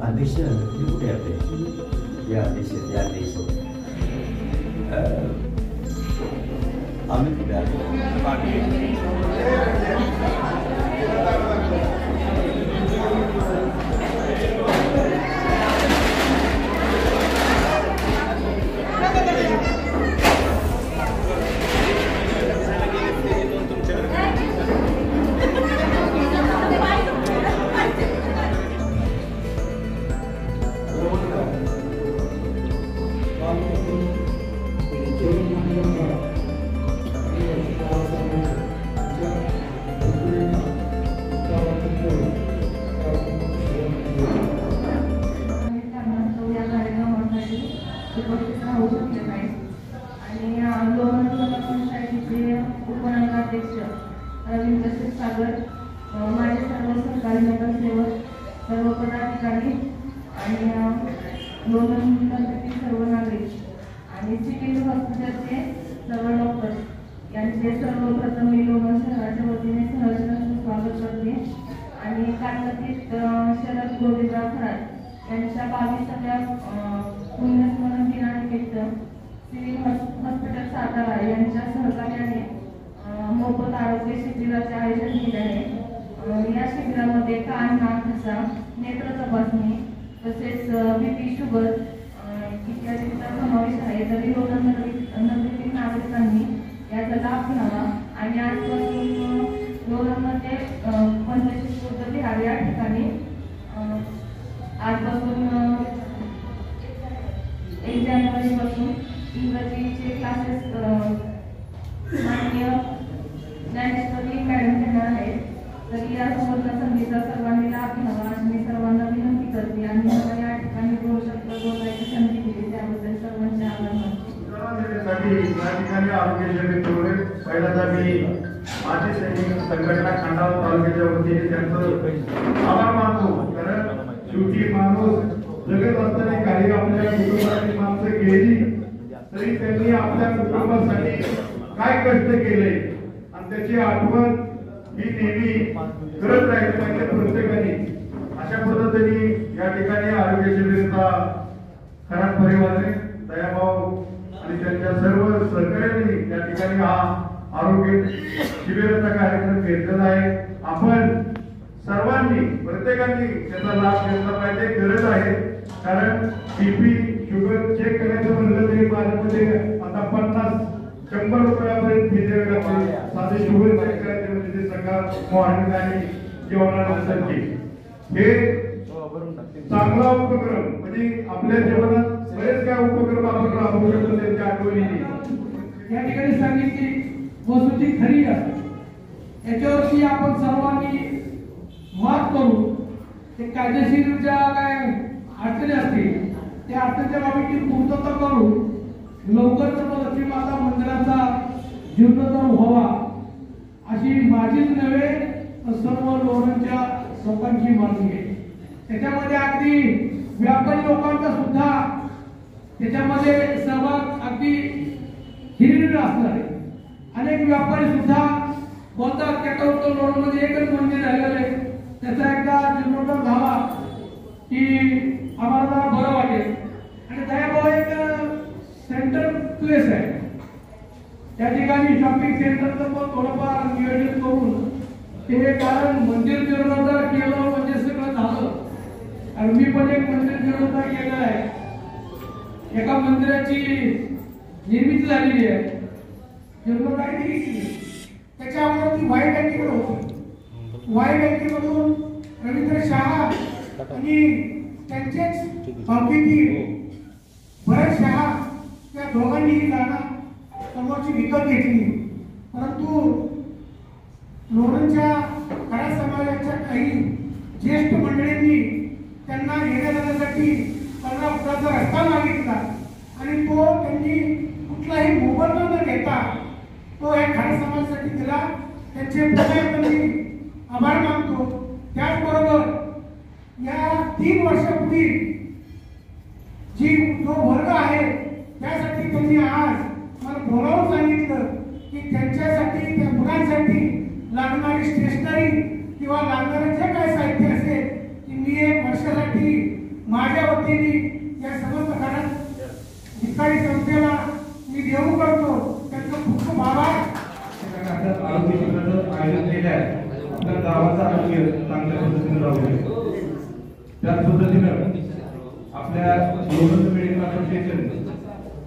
अध्यक्ष हे कुठे आपले या अध्यक्ष आम्ही कुठे माझे सर्व सरकारी नगरसेवक सर्व पदाधिकारी आणि लोणंदमधील सर्व नागरिक आणि सिव्हिल हॉस्पिटलचे सर्व डॉक्टर यांचे सर्वप्रथम मी लोणंद शहराच्या वतीने सहर्ष स्वागत करते आणि कालकथित शरद गोविंदराव खरात यांच्या 22व्या पुण्यस्मरण दिनानिमित्त सिव्हिल हॉस्पिटल सातारा यांच्या सहकार्याने मोफत आरोग्य शिबिराचे आयोजन केले आहे। या शिबिरामध्ये कान नाक घसा नेत्र तपासणी तसेच बीपी शुगर इत्यादींचा समावेश आहे। तरी नगरीतील नागरिकांनी याचा लाभ घ्यावा आणि आजपासून लोणंदमध्ये पंचशील बुद्ध विहार या ठिकाणी आजपासून 1 जानेवारीपासून इंग्रजीचे क्लासेस माननीय ज्ञानेश्वरी मॅडम घेणार आहेत। तरी या संपूर्ण संधीचा सर्वांनी लाभ घ्यावा अशी मी सर्वांना विनंती करते आणि मला या ठिकाणी 2 शब्द बोलायची संधी दिली त्याबद्दल सर्वांचे आभार मानते। या ठिकाणी आरोग्य शिबिर पहिल्यांदा मी माजी सैनिक संघटना खंडाळा तालुक्याच्या वतीने त्यांचं आभार मानतो। कारण शेवटी माणूस जगत असताना काही आपल्या कुटुंबाची माणसं गेली तरी त्यांनी आपल्या कुटुंबासाठी काय कष्ट केले आणि त्याची आठवण ही नेहमी करत राहिली पाहिजे प्रत्येकाने। अशा पद्धतीने या ठिकाणी आरोग्य शिबिराचा खरात परिवार दयाभाऊ आणि त्यांच्या सर्व सहकार्यांनी या ठिकाणी हा आरोग्य शिबिराचा कार्यक्रम घेतलेला आहे। आपण सर्वांनी प्रत्येकाने त्याचा लाभ घेतला पाहिजे, गरज आहे। कारण बीपी शुगर चेक करायचं म्हणलं तरी माझ्यामध्ये आता 50-100 रुपयापर्यंत फी द्यावी लागते। साधे शुगर चेक करायचे म्हणजे ते सकाळ मॉर्निंग आणि जेवणानंतरची हे चांगला उपक्रम म्हणजे आपल्या जीवनात बरेच काय उपक्रम आपण राबवू शकतो त्यांच्या आठवणीने। या ठिकाणी सांगितली वस्तूची खरी असते याच्यावरती आपण सर्वांनी मात करू। ते कायदेशीर ज्या काय अडचणी असतील त्या अडचणीच्या बाबतीत पूर्तता करू लवकर लक्ष्मी माता मंदिराचा जीर्णोद्धार व्हावा अशी माझीच नव्हे तर सर्व लोणंदच्या लोकांची मागणी आहे। त्याच्यामध्ये अगदी व्यापारी लोकांचा सुद्धा त्याच्यामध्ये सहभाग अगदी हिरिरीत असणार आहे। अनेक व्यापारी सुद्धा बोलतात त्या करून लोणंदमध्ये एकच मंदिर राहिलेलं आहे त्याचा एकदा जीर्णोद्धार व्हावा की आम्हाला बरं वाटेल। आणि दयाभाऊ एक सेंटर प्लेस आहे त्या ठिकाणी शॉपिंग सेंटरचं पण थोडंफार नियोजन करून ते कारण मंदिर जीर्णोद्धार केलं म्हणजे सगळं झालं। आणि मी पण एक मंदिर जीर्णोद्धार केलं आहे। एका मंदिराची निर्मिती झालेली आहे जीर्णोद्धार केली त्याच्यावरती व्हाईट अँटीकडे होती। व्हाईट अँटीमधून रवींद्र शहा आणि त्यांचेच भावकीतील भरत शहा त्या दोघांनी जागा समोरची विकत घेतली। परंतु लोणंदच्या खऱ्या समाजाच्या काही ज्येष्ठ मंडळींनी त्यांना येण्या जाण्यासाठी 15 फुटाचा रस्ता मागितला आणि तो त्यांनी कुठलाही मोबदला न घेता तो या खऱ्या समाजासाठी दिला। त्यांचे पुन्हा आभार मानतो। त्याचबरोबर या 3 वर्षापूर्वी जो वर्ग आहे त्यासाठी त्यांनी आज मला बोलावून सांगितलं की त्यांच्यासाठी त्या मुलांसाठी लागणारी स्टेशनरी किंवा लागणारे जे काही साहित्य असेल की मी 1 वर्षासाठी माझ्या वतीने या समस्त घरात भिकारी संस्थेला मी देऊ करतो. त्यांचं खूप खूप आभार. आरोग्य शिबिराचं आयोजन केले आहे. आपल्या गावाचं आरोग्य चांगल्या पद्धतीने राहू शकतो. त्याच पद्धतीनं आपल्या लोकल मेडिकल असोसिएशन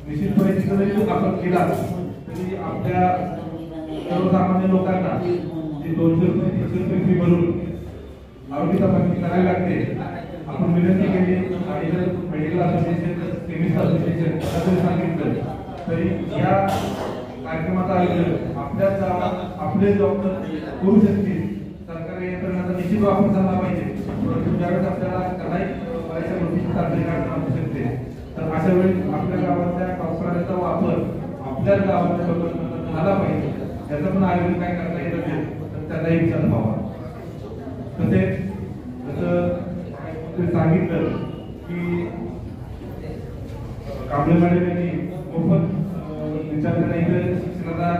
निश्चितपणे तिथं जरी आपण केला तरी आपल्या सर्वसामान्य लोकांना जे 200 रुपये 300 रुपये फी भरून आरोग्य तपासणी करायला लागते. आपण विनंती केली आणि जर मेडिकल असोसिएशन केमिस्ट असोसिएशन असं सांगितलं तरी या कार्यक्रमाचा आयोजन आपल्या गावात आपले डॉक्टर करू शकतील. सरकारी यंत्रणाचा निश्चित वापर झाला पाहिजे. परंतु ज्यावेळेस आपल्याला काही बऱ्याचशा गोष्टीची चाचणी काढणं असू शकते तर अशा वेळी आपल्या गावातल्या डॉक्टरांचा वापर आपल्याच गावातल्या लोकांना झाला पाहिजे. याचं पण आयोजन काय करता येत असेल तर त्याचाही विचार व्हावा. तसेच जसं ते सांगितलं की कांबळे मॅडम यांनी मोफत विद्यार्थ्यांना इथे शिक्षणाचा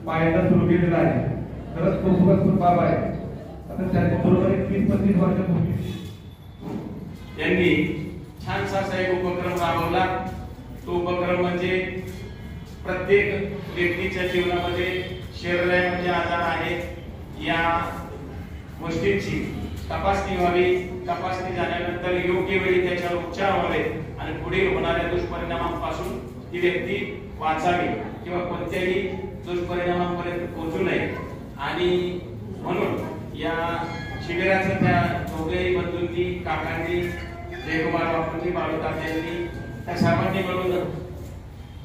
पायदा सुरू केलेला आहे. खरंच कौतुकास्पद बाब आहे. आता त्याचबरोबर 20-25 वर्षापूर्वी यांनी छानसा एक उपक्रम राबवला. तो उपक्रम म्हणजे प्रत्येक व्यक्तीच्या जीवनामध्ये शरीराला म्हणजे आजार आहे या गोष्टींची तपासणी व्हावी. तपासणी झाल्यानंतर योग्य वेळी त्याच्यावर उपचार व्हावे आणि पुढे होणाऱ्या दुष्परिणामांपासून ती व्यक्ती वाचावी किंवा कोणत्याही दुष्परिणामांपर्यंत पोहोचू नये. आणि म्हणून या शिबिराचं त्या दोघेही बंधूंनी काकांनी जयकुमार बापूंनी बाळूदास यांनी त्या सर्वांनी मिळून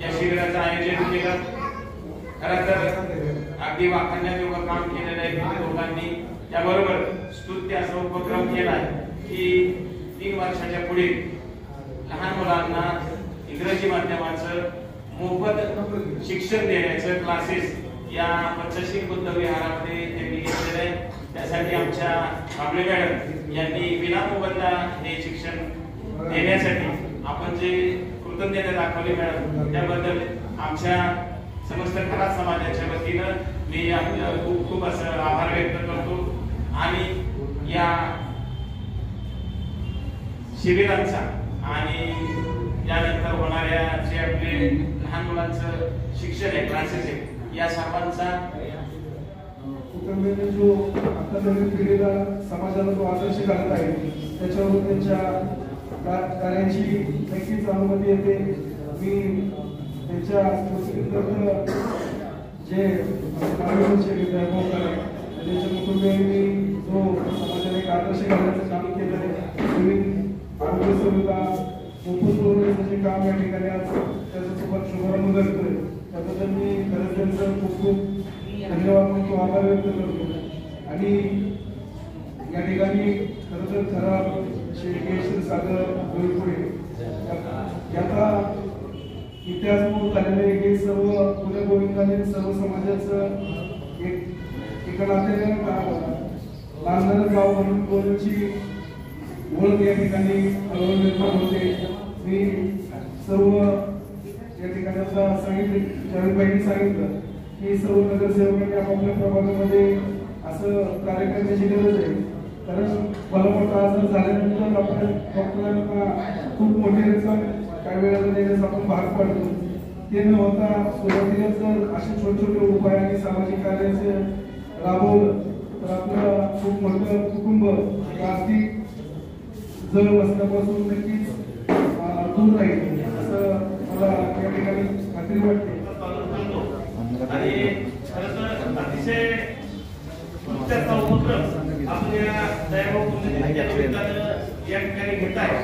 या शिबिराचं आयोजन केलं. खरं तर अगदी वाखाणण्याजोगं काम केलेलं आहे लोकांनी. त्याबरोबर स्तुत्य असा उपक्रम केला की 3 वर्षाच्या पुढे लहान मुलांना इंग्रजी माध्यमाचं मोफत शिक्षण देण्याचं क्लासेस या पंचशील बुद्ध विहारामध्ये त्यांनी घेतलेलं आहे. त्यासाठी आमच्या कांबळे मॅडम यांनी विनामोबदला हे शिक्षण देण्यासाठी आपण जे कृतज्ञता दाखवली मॅडम त्याबद्दल आमच्या समस्त खरात समाजाच्या वतीनं मी आपलं खूप खूप असं आभार व्यक्त करतो. आणि या शिबिरांचा आणि यानंतर होणाऱ्या जे आपले लहान मुलांचं शिक्षण आहे क्लासेस आहे या सर्वांचा कुटुंबाने जो आता नवीन पिढीला समाजाला जो आदर्श घालत आहे त्याच्यावर त्यांच्या कार्याची नक्कीच अनुमती येते. मी त्यांच्या जे त्यांच्या कुटुंबियांनी जो समाजाला एक आदर्श घालण्याचं काम केलं आहे. नवीन आरोग्य सुविधा मोफत पुरवण्याचं जे काम या ठिकाणी आज त्याच्यासोबत शुभारंभ करतोय त्याबद्दल मी खरंच त्यांचं खूप खूप धन्यवाद म्हणतो, आभार व्यक्त करतो. आणि या ठिकाणी खरं तर खराब श्री सागर डोईपुळे याचा इतिहास म्हणून झालेले हे सर्व पुणे गोविंदाने सर्व समाजाचं एका नात्याने लागणारं गाव म्हणून कोणाची ओळख या ठिकाणी निर्माण होते. मी सर्व या ठिकाणी आता सांगितले जावेदबाईंनी सांगितलं की सर्व नगरसेवकांनी आपापल्या प्रभागामध्ये असं कार्य करण्याची गरज आहे. कारण मला मोठा आजार झाल्यानंतर डॉक्टरांना खूप मोठी रक्कम काही वेळेला देण्यास आपण भाग पडतो. ते न होता सुरुवातीला जर असे छोटे छोटे उपाय आणि सामाजिक कार्याचे राबवलं तर आपलं खूप मोठं कुटुंब आर्थिक जड बसण्यापासून नक्कीच दूर राहील असं मला या ठिकाणी खात्री वाटते. आणि खरं तर अतिशय उत्तम उपक्रम आपल्या दयाभाऊ पुण्यतिथीच्या निमित्तानं या ठिकाणी घेत आहे.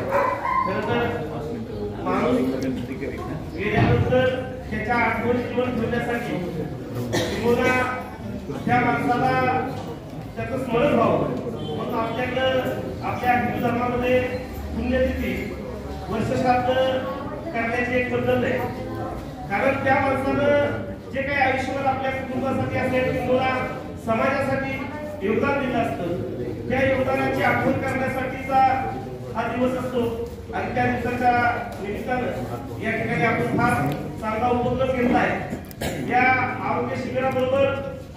खरं तर माणूस गेल्यानंतर त्याच्या आठवणी जीवन ठेवण्यासाठी किंवा त्या माणसाला त्याचं स्मरण व्हावं म्हणून आपल्याकडं आपल्या हिंदू धर्मामध्ये पुण्यतिथी वर्षश्राद्ध करण्याची एक पद्धत आहे. कारण त्या माणसानं जे काही आयुष्यभर आपल्या कुटुंबासाठी असेल किंवा समाजासाठी योगदान दिलं असतं त्या योगदानाची आठवण करण्यासाठीचा हा दिवस असतो. आणि त्या दिवसाच्या निमित्तानं या ठिकाणी आपण फार चांगला उपक्रम घेतला आहे. या आरोग्य शिबिराबरोबर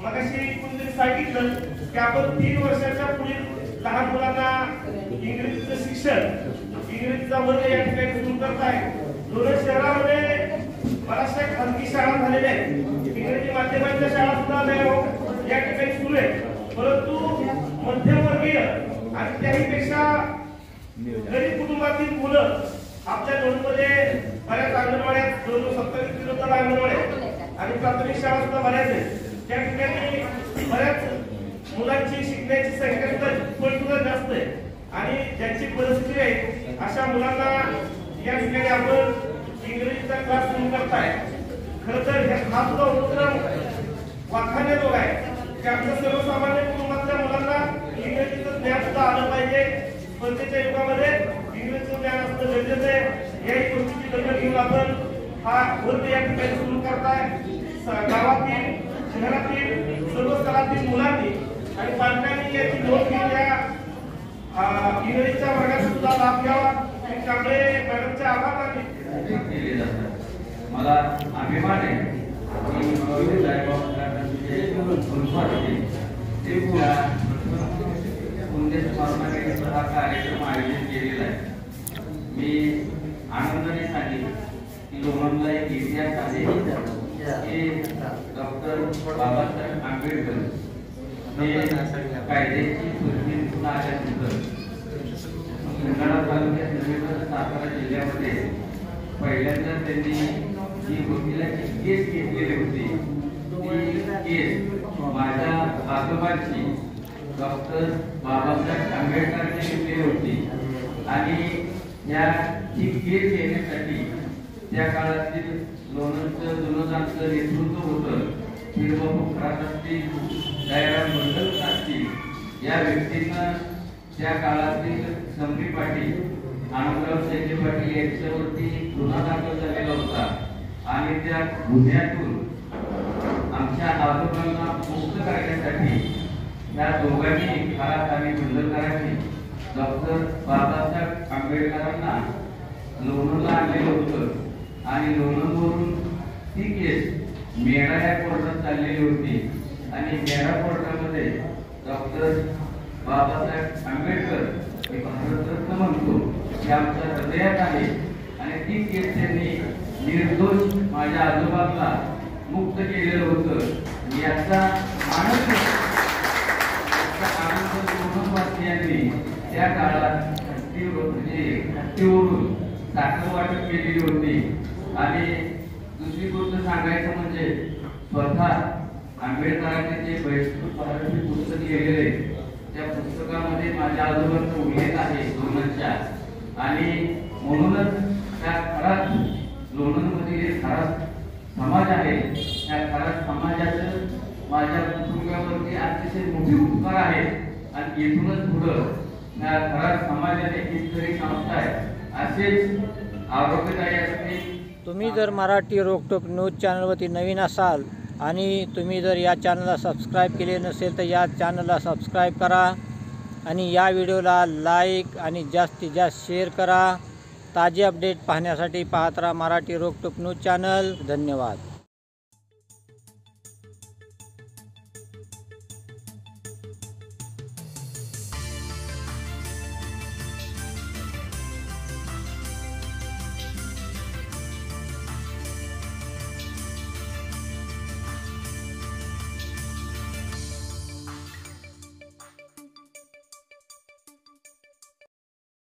मगाशी कुणीतरी सांगितलं की आपण 3 वर्षाच्या पुढील लहान मुलांना इंग्रजीचं शिक्षण इंग्रजीचा वर्ग या ठिकाणी सुरू करत आहे. लोणंद शहरामध्ये बऱ्याचशा खाजगी शाळा झालेल्या आहेत. इंग्रजी माध्यमांच्या शाळा सुद्धा या ठिकाणी सुरू आहेत. परंतु मध्यमवर्गीय आणि त्याहीपेक्षा गरीब कुटुंबातील मुलं आपल्या लोणंदमध्ये बऱ्याच अंगणवाड्यात 27 किलोमीटर अंगणवाड्या आणि प्राथमिक शाळा सुद्धा बऱ्याच आहेत. त्या ठिकाणी बऱ्याच मुलांची शिकण्याची संख्या सुद्धा जास्त आहे आणि ज्यांची परिस्थिती आहे अशा मुलांना या ठिकाणी आपण इंग्रजीचा क्लास सुरू करताय. खरं तर हा सुद्धा उपक्रम वाखाणण्याजोगा आहे की आपल्या सर्वसामान्य कुटुंबातल्या मुलांना इंग्रजीचं ज्ञान सुद्धा आलं पाहिजे. स्पर्धेच्या युगामध्ये इंग्रजीचं ज्ञान असणं गरजेचं आहे. याही गोष्टीची दखल घेऊन आपण हा वर्ग या ठिकाणी सुरू करताय. गावातील शहरातील सर्व स्तरातील मुलांनी आणि पालकांनी याची नोंद घेऊन या इंग्रजीच्या वर्गाचा सुद्धा लाभ घ्यावा. कांबळे मॅडमचे आभार मानले. मला अभिमान आहे की हा कार्यक्रम आयोजित केलेला आहे. मी आनंदाने सांगेन की लोणंदला एक इतिहास आहे की डॉक्टर बाबासाहेब आंबेडकर हे कायद्याची सुरक्षित आल्यानंतर खंडाळा तालुक्यात नवीन सातारा जिल्ह्यामध्ये पहिल्यांदा त्यांनी जी वकिलाची केस घेतलेली होती ती केस माझ्या आजोबांची डॉक्टर बाबासाहेब आंबेडकरांनी घेतलेली होती. आणि ही केस घेण्यासाठी त्या काळातील लोणंदचं जुनोदांचं नेतृत्व होतं. हिरबाबू खरात असतील, दयाराम मंडल असतील, या व्यक्तींना त्या काळातील समरी पाटील, आनंदराव शेटे पाटील यांच्यावरती गुन्हा दाखल झालेला होता आणि त्या गुन्ह्यातून आमच्या आजोबांना मुक्त करण्यासाठी या दोघांनी खरात आणि मंडलकरांनी डॉक्टर बाबासाहेब आंबेडकरांना लोणंदला आणलेलं होतं आणि लोणंदवरून ती केस मेढा या कोर्टात चाललेली होती आणि मेढा कोर्टामध्ये डॉक्टर बाबासाहेब आंबेडकर हे भारतरत्न म्हणतो हे आमच्या हृदयात आहे आणि ती केस त्यांनी निर्दोष माझ्या आजोबांना मुक्त केलेलं होतं. याचा आनंद लोणंदवासियांनी त्या काळात हत्तीवरून साखर वाटप केलेली होती. आणि दुसरी गोष्ट सांगायचं म्हणजे स्वतः आंबेडकरांनी जे बहिष्कृत भारतीय पुस्तक लिहिलेले त्या पुस्तकामध्ये माझ्या आजोबांचा उल्लेख आहे लोणंदच्या. आणि म्हणूनच त्या खरात लोणंदमधील खरात समाज आहे त्या खरात समाजाचं माझ्या कुटुंबावरती अतिशय मोठे उपकार आहे. आणि इथूनच पुढं त्या खरात समाजाने कितीतरी संस्था आहे असेच आरोग्यदायी असतील. तुम्ही जर मराठी रोकटोक न्यूज चॅनलवरती नवीन असाल आणि तुम्ही जर या चॅनलला सबस्क्राईब केले नसेल तर या चॅनलला सबस्क्राईब करा आणि या व्हिडिओला लाईक आणि जास्तीत जास्त शेअर करा. ताजे अपडेट पाहण्यासाठी पाहत राहा मराठी रोकटोक न्यूज चॅनल. धन्यवाद.